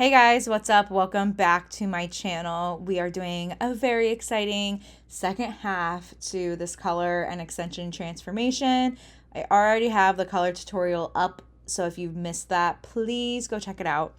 Hey guys, what's up? Welcome back to my channel. We are doing a very exciting second half to this color and extension transformation. I already have the color tutorial up, so if you've missed that, please go check it out.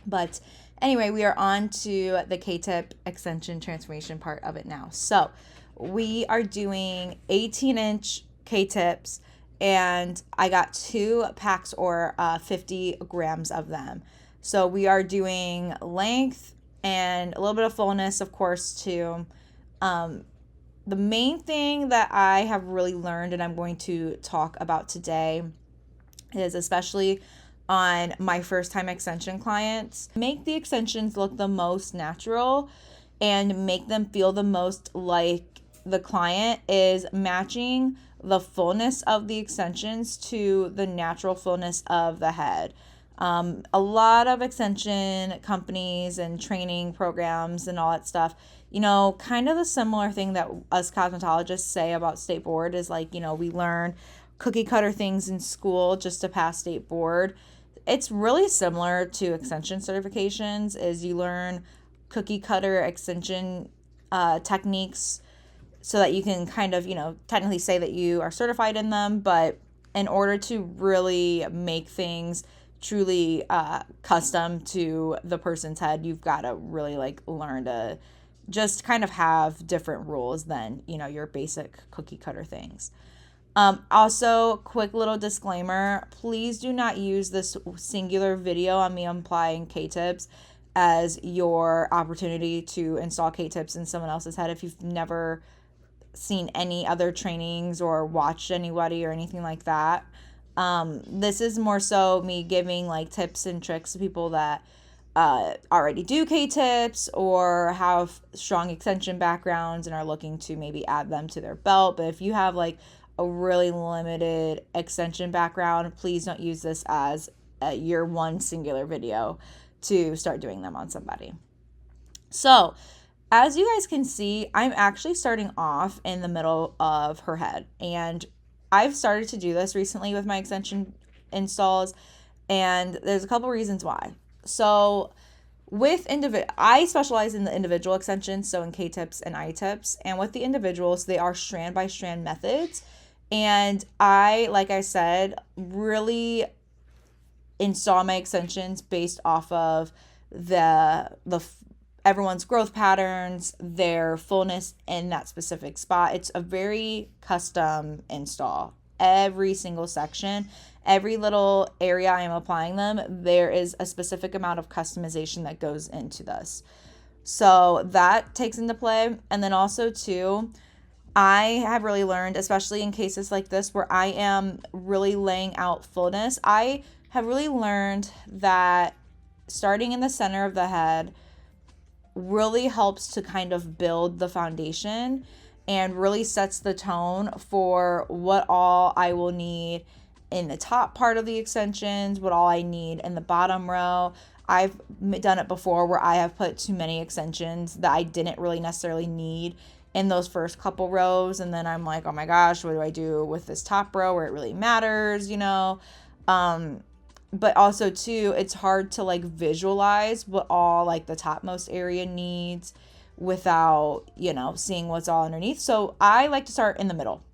But anyway, we are on to the K-tip extension transformation part of it now. So we are doing 18-inch K-tips, and I got 2 packs or 50 grams of them. So we are doing length and a little bit of fullness, of course, too. The main thing that I have really learned and I'm going to talk about today is, especially on my first time extension clients, make the extensions look the most natural and make them feel the most like the client is matching the fullness of the extensions to the natural fullness of the head. A lot of extension companies and training programs and all that stuff, kind of the similar thing that us cosmetologists say about state board is like, we learn cookie cutter things in school just to pass state board. It's really similar to extension certifications, is you learn cookie cutter extension techniques so that you can kind of, technically say that you are certified in them. But in order to really make things truly custom to the person's head, you've got to really learn to just kind of have different rules than, your basic cookie cutter things. Also, quick little disclaimer, please do not use this singular video on me applying K-tips as your opportunity to install K-tips in someone else's head. If you've never seen any other trainings or watched anybody or anything like that, this is more so me giving tips and tricks to people that already do K-tips or have strong extension backgrounds and are looking to maybe add them to their belt. But if you have a really limited extension background, please don't use this as your one singular video to start doing them on somebody. So as you guys can see, I'm actually starting off in the middle of her head, and I've started to do this recently with my extension installs, and there's a couple reasons why. So with I specialize in the individual extensions, so in K-tips and I-tips, and with the individuals, they are strand by strand methods. And I, like I said, really install my extensions based off of the everyone's growth patterns, their fullness in that specific spot. It's a very custom install. Every single section, every little area I am applying them, there is a specific amount of customization that goes into this. So that takes into play. And then also too, I have really learned, especially in cases like this where I am really laying out fullness, I have really learned that starting in the center of the head really helps to kind of build the foundation and really sets the tone for what all I will need in the top part of the extensions, what all I need in the bottom row. I've done it before where I have put too many extensions that I didn't really necessarily need in those first couple rows, and then I'm like, oh my gosh, what do I do with this top row where it really matters, but also too, it's hard to visualize what all the topmost area needs without seeing what's all underneath. So I like to start in the middle.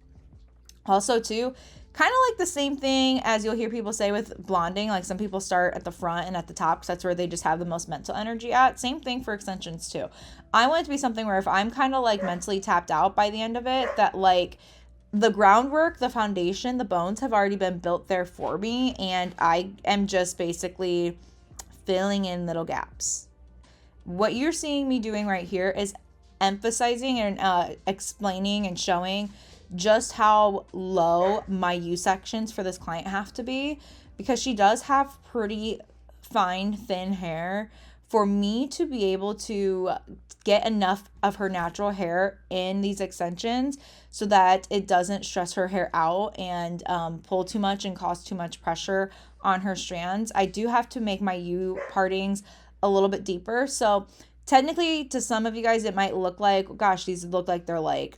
Also too, kind of the same thing as you'll hear people say with blonding, some people start at the front and at the top because that's where they just have the most mental energy at. Same thing for extensions too. I want it to be something where if I'm kind of mentally tapped out by the end of it, that the groundwork, the foundation, the bones have already been built there for me, and I am just basically filling in little gaps. What you're seeing me doing right here is emphasizing and explaining and showing just how low my U sections for this client have to be, because she does have pretty fine, thin hair for me to be able to get enough of her natural hair in these extensions so that it doesn't stress her hair out and pull too much and cause too much pressure on her strands. I do have to make my U partings a little bit deeper. So technically, to some of you guys, it might look like, gosh, these look like they're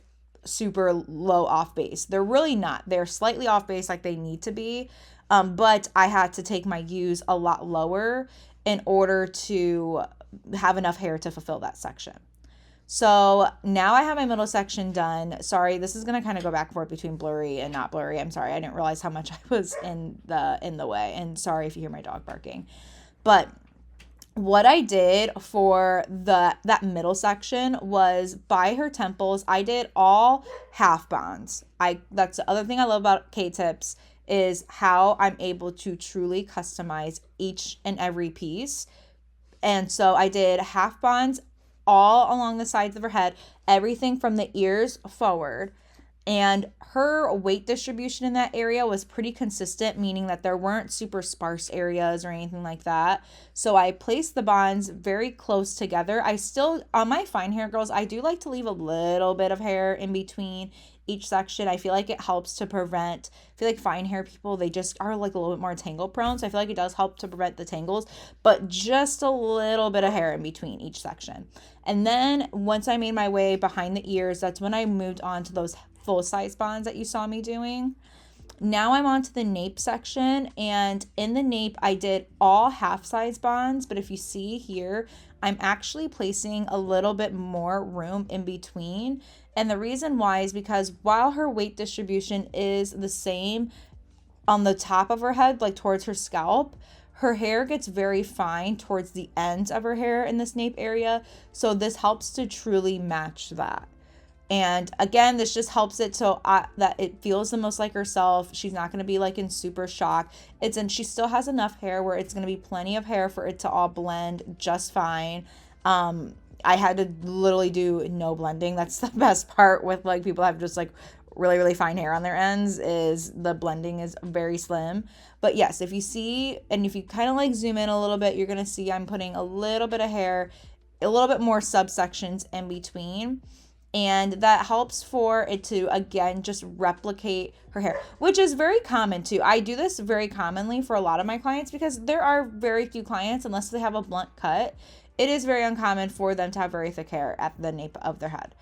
super low off base. They're really not. They're slightly off base like they need to be. But I had to take my U's a lot lower in order to have enough hair to fulfill that section. So now I have my middle section done. Sorry, this is going to kind of go back and forth between blurry and not blurry. I'm sorry. I didn't realize how much I was in the way. And sorry if you hear my dog barking. But what I did for that middle section was by her temples, I did all half bonds. That's the other thing I love about K-tips is how I'm able to truly customize each and every piece. And so I did half bonds all along the sides of her head, everything from the ears forward. And her weight distribution in that area was pretty consistent, meaning that there weren't super sparse areas or anything like that. So I placed the bonds very close together. I still, on my fine hair girls, I do like to leave a little bit of hair in between each section. I feel like it helps to prevent, I feel like fine hair people, they just are like a little bit more tangle prone. So I feel like it does help to prevent the tangles, but just a little bit of hair in between each section. And then once I made my way behind the ears, that's when I moved on to those full size bonds that you saw me doing. Now I'm on to the nape section, and in the nape I did all half size bonds, but if you see here, I'm actually placing a little bit more room in between. And the reason why is because while her weight distribution is the same on the top of her head, like towards her scalp, her hair gets very fine towards the ends of her hair in this nape area. So this helps to truly match that. And again, this just helps it so that it feels the most like herself. She's not going to be like in super shock. She still has enough hair where it's going to be plenty of hair for it to all blend just fine. I had to literally do no blending. That's the best part with like people have just like really, really fine hair on their ends, is the blending is very slim. But yes, if you see, and if you kind of like zoom in a little bit, you're going to see I'm putting a little bit of hair, a little bit more subsections in between. And that helps for it to, again, just replicate her hair, which is very common too. I do this very commonly for a lot of my clients because there are very few clients, unless they have a blunt cut, it is very uncommon for them to have very thick hair at the nape of their head.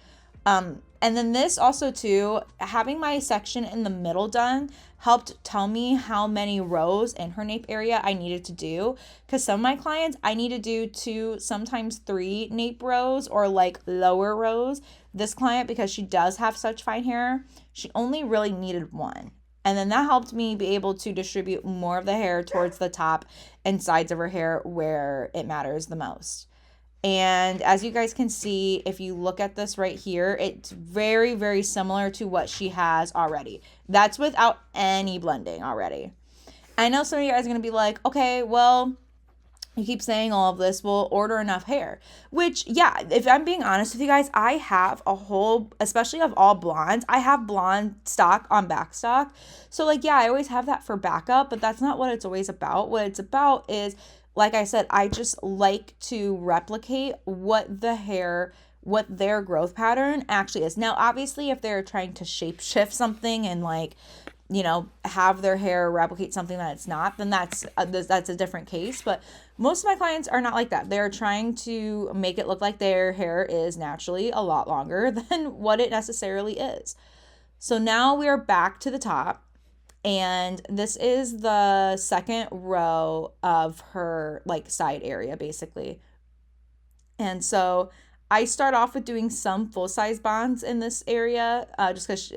And then this also too, having my section in the middle done helped tell me how many rows in her nape area I needed to do. Because some of my clients, I need to do 2, sometimes 3 nape rows or like lower rows. This client, because she does have such fine hair, she only really needed 1. And then that helped me be able to distribute more of the hair towards the top and sides of her hair where it matters the most. And as you guys can see, if you look at this right here, it's very, very similar to what she has already. That's without any blending already. I know some of you guys are going to be like, okay, well, you keep saying all of this, we'll order enough hair. Which, yeah, if I'm being honest with you guys, I have a whole, especially of all blondes, I have blonde stock on back stock. So like, yeah, I always have that for backup, but that's not what it's always about. What it's about is, like I said, I just like to replicate what their growth pattern actually is. Now, obviously, if they're trying to shape shift something and like, you know, have their hair replicate something that it's not, then that's a different case. But most of my clients are not like that. They're trying to make it look like their hair is naturally a lot longer than what it necessarily is. So now we are back to the top. And this is the second row of her like side area basically. And so I start off with doing some full size bonds in this area, just because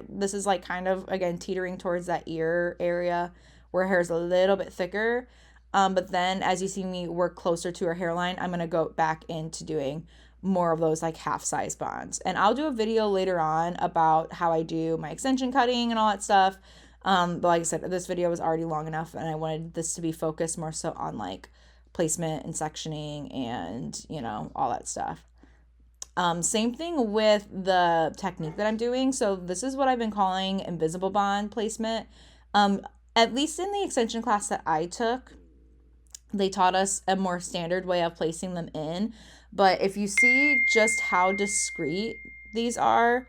this is like kind of again teetering towards that ear area where her hair is a little bit thicker. But then as you see me work closer to her hairline, I'm gonna go back into doing more of those like half size bonds. And I'll do a video later on about how I do my extension cutting and all that stuff. But like I said, this video was already long enough and I wanted this to be focused more so on like placement and sectioning and, you know, all that stuff. Same thing with the technique that I'm doing. So this is what I've been calling invisible bond placement. At least in the extension class that I took, they taught us a more standard way of placing them in. But if you see just how discreet these are,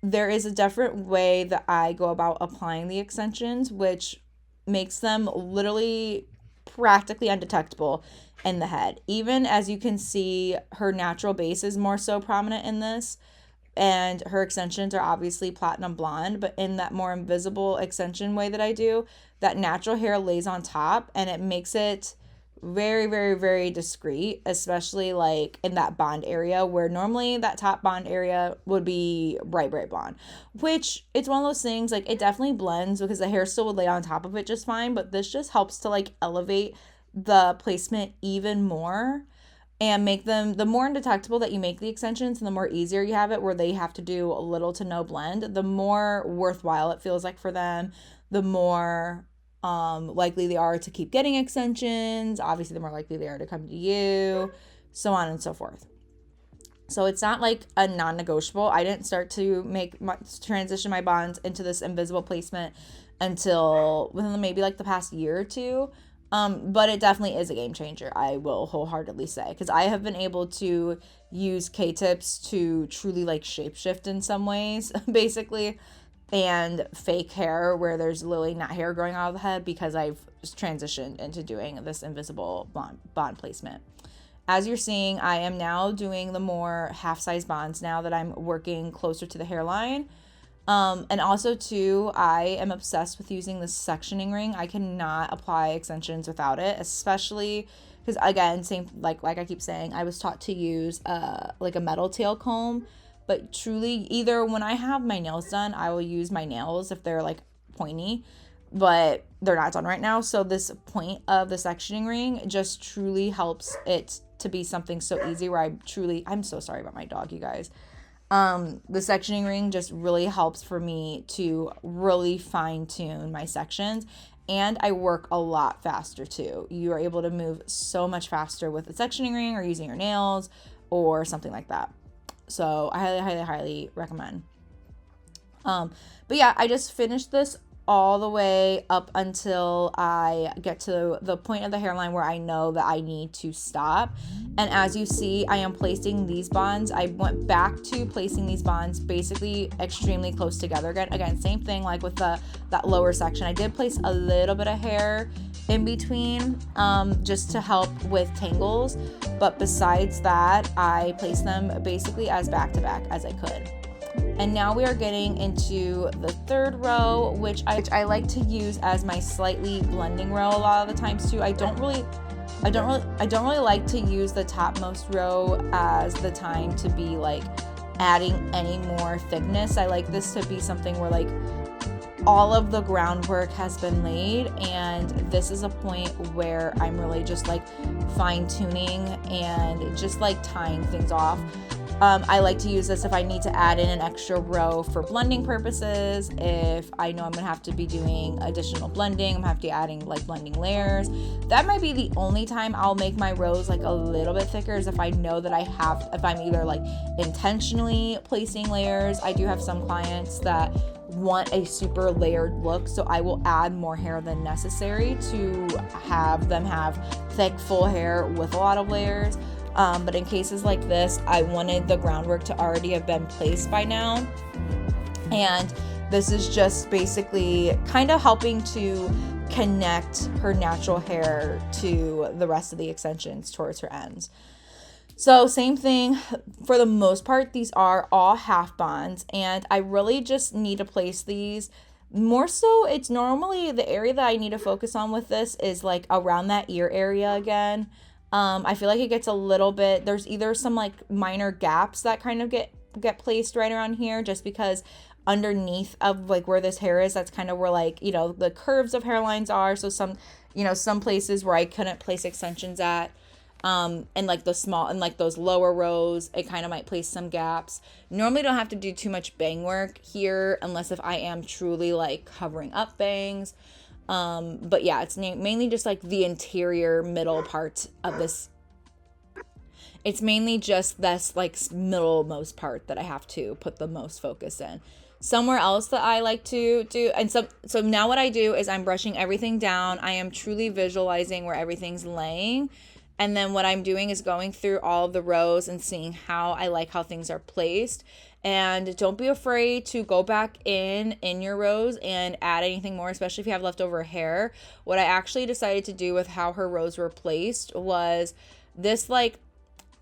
there is a different way that I go about applying the extensions, which makes them literally practically undetectable in the head. Even as you can see, her natural base is more so prominent in this, and her extensions are obviously platinum blonde, but in that more invisible extension way that I do, that natural hair lays on top and it makes it very, very, very discreet, especially like in that bond area where normally that top bond area would be bright, bright blonde, which it's one of those things like it definitely blends because the hair still would lay on top of it just fine, but this just helps to like elevate the placement even more and make them the more undetectable that you make the extensions and the more easier you have it where they have to do a little to no blend, the more worthwhile it feels like for them, the more likely they are to keep getting extensions. Obviously, the more likely they are to come to you, so on and so forth. So it's not like a non-negotiable. I didn't start to transition my bonds into this invisible placement until within maybe like the past year or two. But it definitely is a game changer, I will wholeheartedly say, because I have been able to use K-tips to truly like shapeshift in some ways, basically, and fake hair where there's literally not hair growing out of the head because I've just transitioned into doing this invisible bond placement. As you're seeing, I am now doing the more half-size bonds now that I'm working closer to the hairline. And also too, I am obsessed with using this sectioning ring. I cannot apply extensions without it, especially because again, same like I keep saying, I was taught to use like a metal tail comb, but truly either when I have my nails done, I will use my nails if they're like pointy, but they're not done right now. So this point of the sectioning ring just truly helps it to be something so easy where I'm so sorry about my dog, you guys. The sectioning ring just really helps for me to really fine tune my sections, and I work a lot faster too. You are able to move so much faster with the sectioning ring or using your nails or something like that. So I highly, highly, highly recommend. But yeah, I just finished this all the way up until I get to the point of the hairline where I know that I need to stop. And as you see, I am placing these bonds. I went back to placing these bonds basically extremely close together again. Again, same thing like with that lower section. I did place a little bit of hair in between just to help with tangles. But besides that, I placed them basically as back to back as I could. And now we are getting into the third row, which I like to use as my slightly blending row a lot of the times too. I don't really like to use the topmost row as the time to be like adding any more thickness. I like this to be something where like all of the groundwork has been laid, and this is a point where I'm really just like fine tuning and just like tying things off. I like to use this if I need to add in an extra row for blending purposes. If I know I'm gonna have to be doing additional blending, I'm gonna have to be adding like blending layers. That might be the only time I'll make my rows like a little bit thicker, is if I know that if I'm either like intentionally placing layers. I do have some clients that want a super layered look, so I will add more hair than necessary to have them have thick, full hair with a lot of layers. But in cases like this, I wanted the groundwork to already have been placed by now. And this is just basically kind of helping to connect her natural hair to the rest of the extensions towards her ends. So same thing, for the most part, these are all half bonds, and I really just need to place these. More so, it's normally the area that I need to focus on with this is like around that ear area again. I feel like it gets a little bit, there's either some like minor gaps that kind of get placed right around here, just because underneath of like where this hair is, that's kind of where like, you know, the curves of hairlines are. So some places where I couldn't place extensions at, and like the small and like those lower rows, it kind of might place some gaps. Normally don't have to do too much bang work here unless if I am truly like covering up bangs. But yeah, it's mainly just like the interior middle part of this. It's mainly just this like middlemost part that I have to put the most focus in. Somewhere else that I like to do, and so now what I do is I'm brushing everything down. I am truly visualizing where everything's laying. And then what I'm doing is going through all of the rows and seeing how I like how things are placed. And don't be afraid to go back in your rows and add anything more, especially if you have leftover hair. What I actually decided to do with how her rows were placed was this like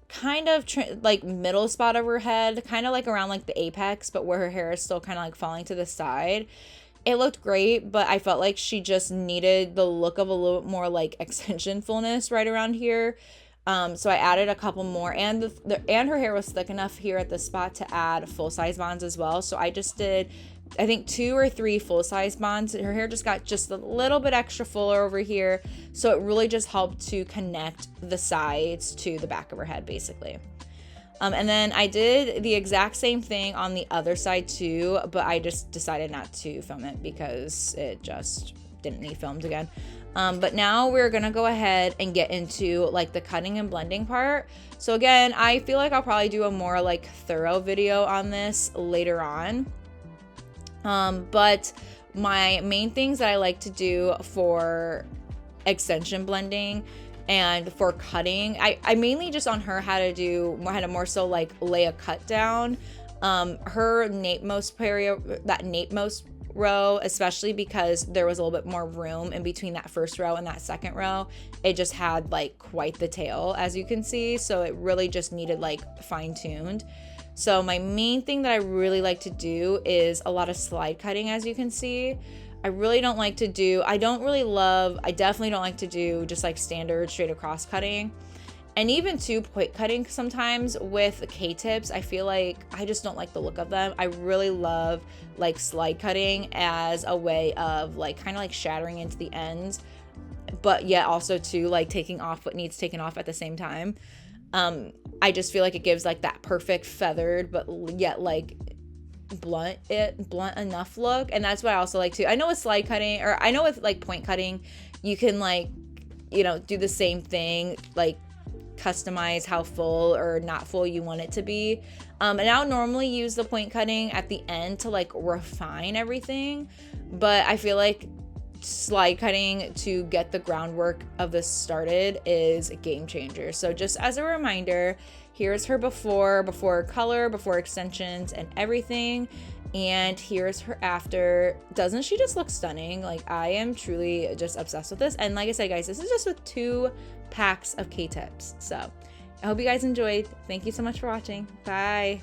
kind of like middle spot of her head, kind of like around like the apex, but where her hair is still kind of like falling to the side. It looked great, but I felt like she just needed the look of a little bit more like extension fullness right around here. So I added a couple more, and and her hair was thick enough here at the spot to add full size bonds as well. So I just did, I think 2 or 3 full size bonds. Her hair just got just a little bit extra fuller over here. So it really just helped to connect the sides to the back of her head basically. And then I did the exact same thing on the other side too, but I just decided not to film it because it just didn't need filmed again. But now we're gonna go ahead and get into like the cutting and blending part. So again, I feel like I'll probably do a more like thorough video on this later on. But my main things that I like to do for extension blending and for cutting, I mainly just on her had to more so like lay a cut down. Her nape most area, that nape most row, especially because there was a little bit more room in between that first row and that second row, it just had like quite the tail, as you can see. So it really just needed like fine-tuned. So my main thing that I really like to do is a lot of slide cutting, as you can see. I really don't like to do, I definitely don't like to do just like standard straight across cutting. And even too point cutting sometimes with K-tips, I feel like I just don't like the look of them. I really love like slide cutting as a way of like kind of like shattering into the ends, but yet also too like taking off what needs taken off at the same time. I just feel like it gives like that perfect feathered, but yet like blunt enough look. And that's what I also like too. I know with slide cutting, or I know with like point cutting, you can like, you know, do the same thing, like customize how full or not full you want it to be. And I'll normally use the point cutting at the end to like refine everything, but I feel like slide cutting to get the groundwork of this started is a game changer. So just as a reminder, here's her before color, before extensions and everything, and here's her after. Doesn't she just look stunning? Like, I am truly just obsessed with this. And like I said, guys, this is just with 2 packs of K-tips. So I hope you guys enjoyed. Thank you so much for watching. Bye.